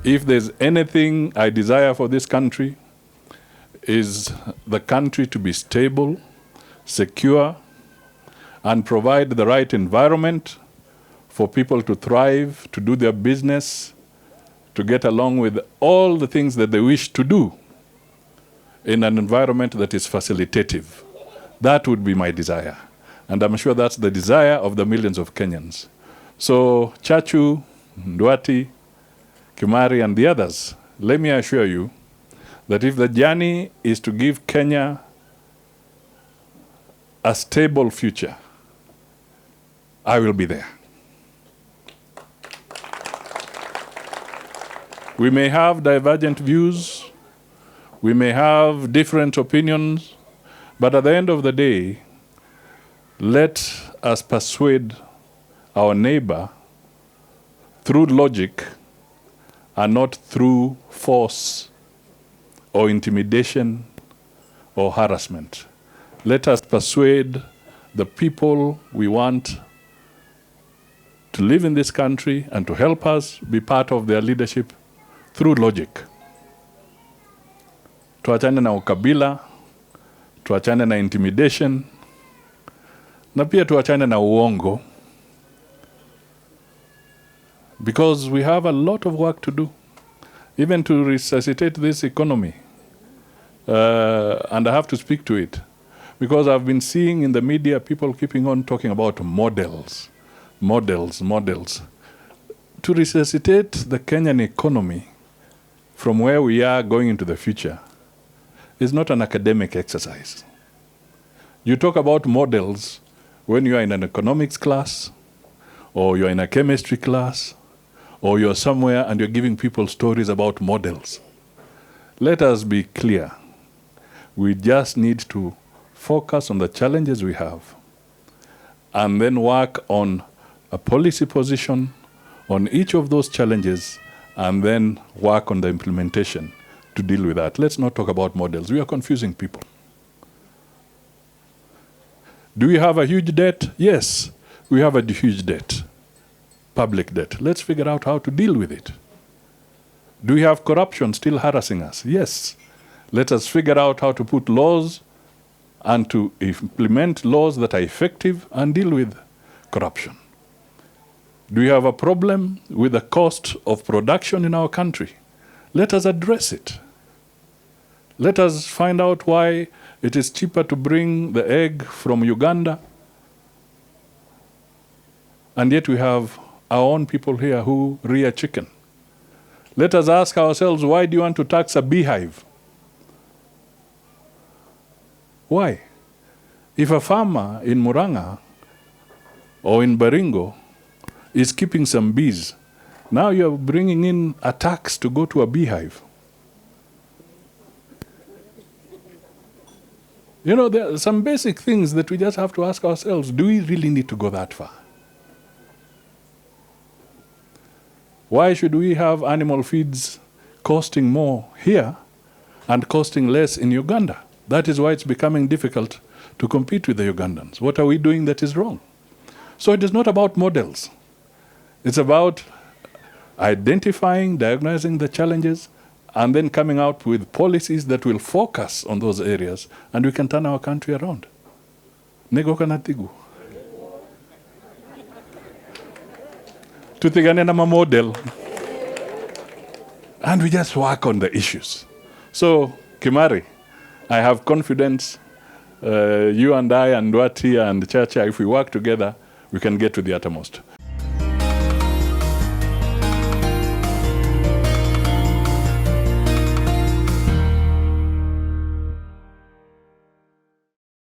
If there's anything I desire for this country, is the country to be stable, secure, and provide the right environment for people to thrive, to do their business, to get along with all the things that they wish to do in an environment that is facilitative. That would be my desire. And I'm sure that's the desire of the millions of Kenyans. So Chachu, Ndwati, Kimari, and the others, let me assure you that if the journey is to give Kenya a stable future, I will be there. We may have divergent views, we may have different opinions, but at the end of the day, let us persuade our neighbor through logic and not through force or intimidation or harassment. Let us persuade the people we want to live in this country and to help us be part of their leadership through logic. Tuachane na ukabila, tuachane na intimidation, na pia tuachane na uongo, because we have a lot of work to do, even to resuscitate this economy. And I have to speak to it, because I've been seeing in the media people keeping on talking about models. To resuscitate the Kenyan economy from where we are going into the future is not an academic exercise. You talk about models when you are in an economics class, or you're in a chemistry class, or you're somewhere and you're giving people stories about models. Let us be clear. We just need to focus on the challenges we have and then work on a policy position on each of those challenges and then work on the implementation to deal with that. Let's not talk about models. We are confusing people. Do we have a huge debt? Yes, we have a huge debt, public debt. Let's figure out how to deal with it. Do we have corruption still harassing us? Yes. Let us figure out how to put laws and to implement laws that are effective and deal with corruption. Do we have a problem with the cost of production in our country? Let us address it. Let us find out why it is cheaper to bring the egg from Uganda, and yet we have our own people here who rear chicken. Let us ask ourselves, why do you want to tax a beehive? Why? If a farmer in Muranga or in Baringo is keeping some bees, now you're bringing in a tax to go to a beehive. You know, there are some basic things that we just have to ask ourselves, do we really need to go that far? Why should we have animal feeds costing more here and costing less in Uganda? That is why it's becoming difficult to compete with the Ugandans. What are we doing that is wrong? So it is not about models. It's about identifying, diagnosing the challenges, and then coming out with policies that will focus on those areas, and we can turn our country around. Nego kanatigu. Tutigane na model, and we just work on the issues. So, Kimari, I have confidence, you and I and Ndwati and Chacha, if we work together, we can get to the uttermost.